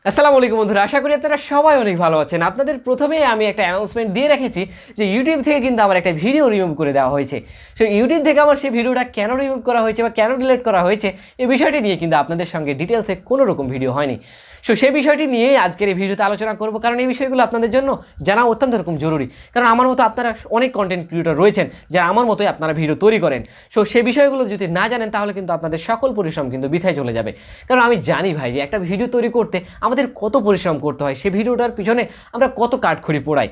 আসসালামু আলাইকুম বন্ধুরা, আশা করি আপনারা সবাই অনেক ভালো আছেন। আপনাদের প্রথমেই আমি একটা অ্যানাউন্সমেন্ট দিয়ে রেখেছি যে ইউটিউব থেকে কিন্তু আমার একটা ভিডিও রিমুভ করে দেওয়া হয়েছে। সো ইউটিউব থেকে আমার সেই ভিডিওটা কেন রিমুভ করা হয়েছে বা কেন ডিলিট করা হয়েছে এই বিষয়টি নিয়ে কিন্তু আপনাদের সঙ্গে ডিটেলসে কোনো রকম ভিডিও হয়নি। সো সেই বিষয়টি নিয়েই আজকের এই ভিডিওতে আলোচনা করব, কারণ এই বিষয়গুলো আপনাদের জন্য জানা অত্যন্ত রকম জরুরি। কারণ আমার মতো আপনারা অনেক কন্টেন্ট ক্রিয়েটর রয়েছেন যারা আমার মতোই আপনারা ভিডিও তৈরি করেন। সো সেই বিষয়গুলো যদি না জানেন তাহলে কিন্তু আপনাদের সকল পরিশ্রম কিন্তু বৃথায় চলে যাবে। কারণ আমি জানি ভাই যে একটা ভিডিও তৈরি করতে আমাদের কত পরিশ্রম করতে হয়, সেই ভিডিওটার পিছনে আমরা কত কাঠখড়ি পোড়াই।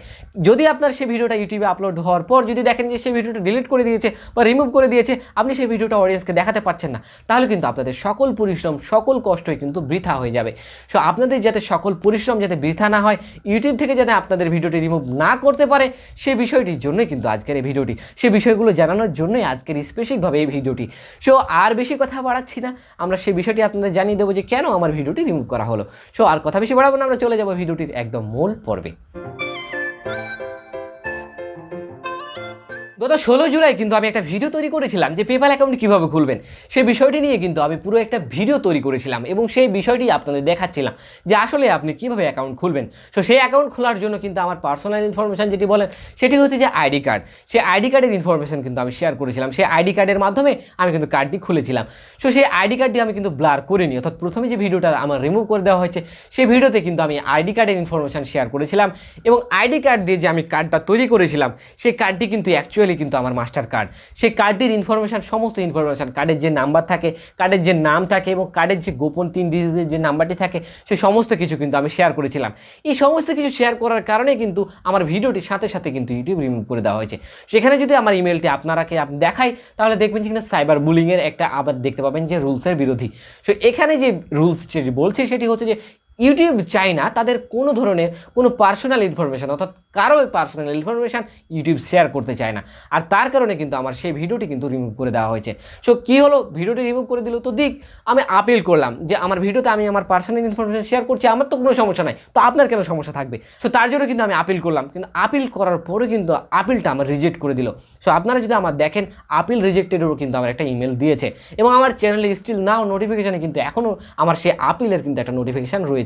যদি আপনার সেই ভিডিওটা ইউটিউবে আপলোড হওয়ার পর যদি দেখেন যে সেই ভিডিওটা ডিলিট করে দিয়েছে বা রিমুভ করে দিয়েছে, আপনি সেই ভিডিওটা অডিয়েন্সকে দেখাতে পারছেন না, তাহলে কিন্তু আপনাদের সকল পরিশ্রম সকল কষ্টই কিন্তু বৃথা হয়ে যাবে। সো আপনাদের যাতে সকল পরিশ্রম যাতে বৃথা না হয়, ইউটিউব থেকে যাতে আপনাদের ভিডিওটি রিমুভ না করতে পারে, সেই বিষয়টির জন্যই কিন্তু আজকের এই ভিডিওটি, সেই বিষয়গুলো জানানোর জন্যই আজকের স্পেসিফিকভাবে এই ভিডিওটি। সো আর বেশি কথা বাড়াচ্ছি না, আমরা সেই বিষয়টি আপনাদের জানিয়ে দেবো যে কেন আমার ভিডিওটি রিমুভ করা হলো। সো আর কথা বেশি বাড়াবো না, আমরা চলে যাবো ভিডিওটির একদম মূল পর্বে। গত 16 জুলাই কিন্তু আমি একটা ভিডিও তৈরি করেছিলাম যে পেপ্যাল অ্যাকাউন্ট কীভাবে খুলবেন, সেই বিষয়টি নিয়ে কিন্তু আমি পুরো একটা ভিডিও তৈরি করেছিলাম এবং সেই বিষয়টি আপনাদের দেখাচ্ছিলাম যে আসলে আপনি কীভাবে অ্যাকাউন্ট খুলবেন। সো সেই অ্যাকাউন্ট খোলার জন্য কিন্তু আমার পার্সোনাল ইনফরমেশান যেটি বলেন সেটি হচ্ছে যে আইডি কার্ড। সেই আইডি কার্ডের ইনফরমেশান কিন্তু আমি শেয়ার করেছিলাম, সেই আইডি কার্ডের মাধ্যমে আমি কিন্তু কার্ডটি খুলেছিলাম। সো সেই আইডি কার্ডটি আমি কিন্তু ব্লার করে নিই, অর্থাৎ প্রথমে যে ভিডিওটা আমার রিমুভ করে দেওয়া হয়েছে সেই ভিডিওতে কিন্তু আমি আইডি কার্ডের ইনফরমেশান শেয়ার করেছিলাম এবং আইডি কার্ড দিয়ে যে আমি কার্ডটা তৈরি করেছিলাম সেই কার্ডটি কিন্তু অ্যাকচুয়ালি কিন্তু আমার মাস্টার কার্ড। সেই কার্ডটির ইনফরমেশান, সমস্ত ইনফরমেশান, কার্ডের যে নাম্বার থাকে, কার্ডের যে নাম থাকে এবং কার্ডের যে গোপন 3 ডিজিটের যে নাম্বারটি থাকে, সেই সমস্ত কিছু কিন্তু আমি শেয়ার করেছিলাম। এই সমস্ত কিছু শেয়ার করার কারণে কিন্তু আমার ভিডিওটির সাথে সাথে কিন্তু ইউটিউব রিমুভ করে দেওয়া হয়েছে। সেখানে যদি আমার ইমেলটি আপনারাকে দেখাই তাহলে দেখবেন যে সাইবার বুলিংয়ের একটা আবার দেখতে পাবেন যে রুলসের বিরোধী। সো এখানে যে রুলস যেটি বলছে সেটি হচ্ছে যে ইউটিউব চায় না তাদের কোনো ধরনের কোনো পার্সোনাল ইনফরমেশান, অর্থাৎ কারো পার্সোনাল ইনফরমেশান ইউটিউব শেয়ার করতে চায় না। আর তার কারণে কিন্তু আমার সেই ভিডিওটি কিন্তু রিমুভ করে দেওয়া হয়েছে। সো কী হলো, ভিডিওটি রিমুভ করে দিল তো দিক, আমি আপিল করলাম যে আমার ভিডিওতে আমি আমার পার্সোনাল ইনফরমেশান শেয়ার করছি, আমার তো কোনো সমস্যা নাই, তো আপনার কেন সমস্যা থাকবে। সো তার জন্য কিন্তু আমি আপিল করলাম, কিন্তু আপিল করার পরে কিন্তু আপিলটা আমার রিজেক্ট করে দিল। সো আপনারা যদি আমার দেখেন আপিল রিজেক্টেডেরও কিন্তু আমার একটা ইমেল দিয়েছে এবং আমার চ্যানেলে স্টিল নাও নোটিফিকেশানে কিন্তু এখনও আমার সেই আপিলের কিন্তু একটা নোটিফিকেশান রয়েছে,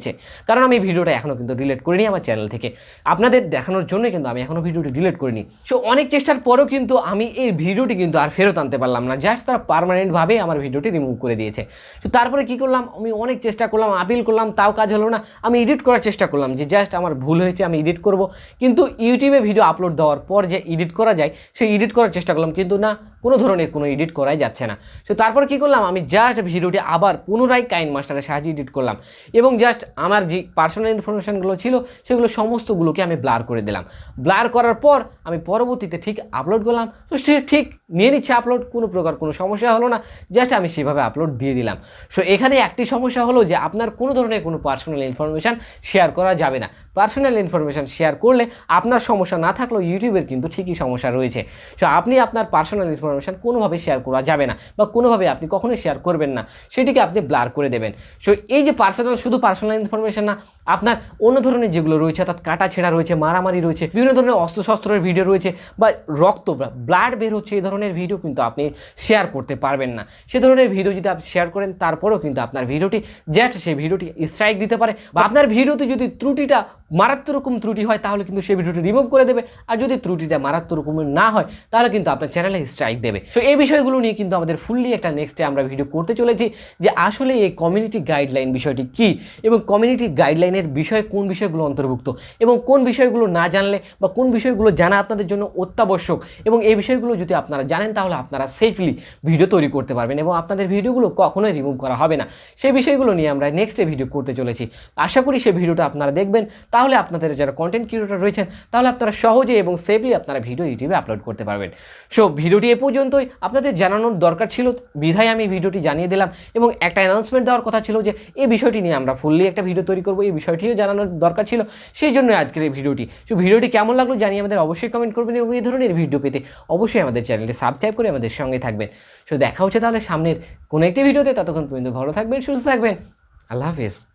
কারণ আমি ভিডিওটা এখনও কিন্তু ডিলিট করিনি আমার চ্যানেল থেকে। আপনাদের দেখানোর জন্য কিন্তু আমি এখনও ভিডিওটি ডিলিট করিনি। সো অনেক চেষ্টার পরেও কিন্তু আমি এই ভিডিওটি কিন্তু আর ফেরত আনতে পারলাম না, জাস্ট তারা পার্মানেন্টভাবে আমার ভিডিওটি রিমুভ করে দিয়েছে। তো তারপরে কী করলাম, আমি অনেক চেষ্টা করলাম, আপিল করলাম, তাও কাজ হলো না। আমি এডিট করার চেষ্টা করলাম যে জাস্ট আমার ভুল হয়েছে আমি এডিট করব, কিন্তু ইউটিউবে ভিডিও আপলোড দেওয়ার পর যে এডিট করা যায় সেই এডিট করার চেষ্টা করলাম, কিন্তু না, কোনো ধরনের কোনো এডিট করাই যাচ্ছে না। সো তারপর কী করলাম, আমি জাস্ট ভিডিওটি আবার পুনরায় কাইন মাস্টারের সাহায্যে এডিট করলাম এবং জাস্ট আমার যে পার্সোনাল ইনফরমেশানগুলো ছিল সেগুলো সমস্তগুলোকে আমি ব্লার করে দিলাম। ব্লার করার পর আমি পরবর্তীতে ঠিক আপলোড করলাম, তো সে ঠিক নিয়ে নিচ্ছে আপলোড, কোনো প্রকার কোনো সমস্যা হলো না, জাস্ট আমি সেভাবে আপলোড দিয়ে দিলাম। সো এখানে একটি সমস্যা হলো যে আপনার কোনো ধরনের কোনো পার্সোনাল ইনফরমেশান শেয়ার করা যাবে না। পার্সোনাল ইনফরমেশান শেয়ার করলে আপনার সমস্যা না থাকলেও ইউটিউবের কিন্তু ঠিকই সমস্যা রয়েছে। সো আপনি আপনার পার্সোনাল ইনফরমেশান কোনোভাবে শেয়ার করা যাবে না বা কোনোভাবে আপনি কখনোই শেয়ার করবেন না, সেটিকে আপনি ব্লার করে দেবেন। সো এই যে পার্সোনাল, শুধু পার্সোনাল ইনফরমেশান না, আপনার অন্য ধরনের যেগুলো রয়েছে, অর্থাৎ কাটা ছেঁড়া রয়েছে, মারামারি রয়েছে, বিভিন্ন ধরনের অস্ত্রশস্ত্রের ভিডিও রয়েছে বা রক্ত ব্লাড বের হচ্ছে, এই ধরনের ভিডিও কিন্তু আপনি শেয়ার করতে পারবেন না। সে ধরনের ভিডিও যদি আপনি শেয়ার করেন তারপরেও কিন্তু আপনার ভিডিওটি জাস্ট সেই ভিডিওটি স্ট্রাইক দিতে পারে, বা আপনার ভিডিওতে যদি ত্রুটিটা মারাত্মক রকম ত্রুটি হয় তাহলে কিন্তু সেই ভিডিওটি রিমুভ করে দেবে, আর যদি ত্রুটিটা মারাত্মক রকমের না হয় তাহলে কিন্তু আপনার চ্যানেলে স্ট্রাইক দেবে। সো এই বিষয়গুলো নিয়ে কিন্তু আমাদের ফুললি একটা নেক্সটে আমরা ভিডিও করতে চলেছি যে আসলে এই কমিউনিটি গাইডলাইন বিষয়টি কী এবং কমিউনিটি গাইডলাইনের বিষয়ে কোন বিষয়গুলো অন্তর্ভুক্ত এবং কোন বিষয়গুলো না জানলে বা কোন বিষয়গুলো জানা আপনাদের জন্য অত্যাবশ্যক, এবং এই বিষয়গুলো যদি আপনারা জানেন তাহলে আপনারা সেফলি ভিডিও তৈরি করতে পারবেন এবং আপনাদের ভিডিওগুলো কখনোই রিমুভ করা হবে না। সেই বিষয়গুলো নিয়ে আমরা নেক্সটে ভিডিও করতে চলেছি। আশা করি সেই ভিডিওটা আপনারা দেখবেন, তাহলে আপনাদের যারা কন্টেন্ট ক্রিয়েটর রয়েছেন তাহলে আপনারা সহজে এবং সেফলি আপনারা ভিডিও ইউটিউবে আপলোড করতে পারবেন। সো ভিডিওটি এ পর্যন্তই, আপনাদের জানানোর দরকার ছিল বিধায় আমি ভিডিওটি জানিয়ে দিলাম এবং একটা অ্যানাউন্সমেন্ট দেওয়ার কথা ছিল যে এই বিষয়টি নিয়ে আমরা ফুললি একটা ভিডিও তৈরি করবো, এই বিষয়টিও জানানোর দরকার ছিল, সেই জন্য আজকের এই ভিডিওটি। সো ভিডিওটি কেমন লাগলো জানিয়ে আমাদের অবশ্যই কমেন্ট করবেন এবং এই ধরনের ভিডিও পেতে অবশ্যই আমাদের চ্যানেলটি সাবস্ক্রাইব করে আমাদের সঙ্গে থাকবেন। সো দেখা হচ্ছে তাহলে সামনের কোনো একটি ভিডিওতে, ততক্ষণ পর্যন্ত ভালো থাকবেন, সুস্থ থাকবেন, আল্লাহ হাফেজ।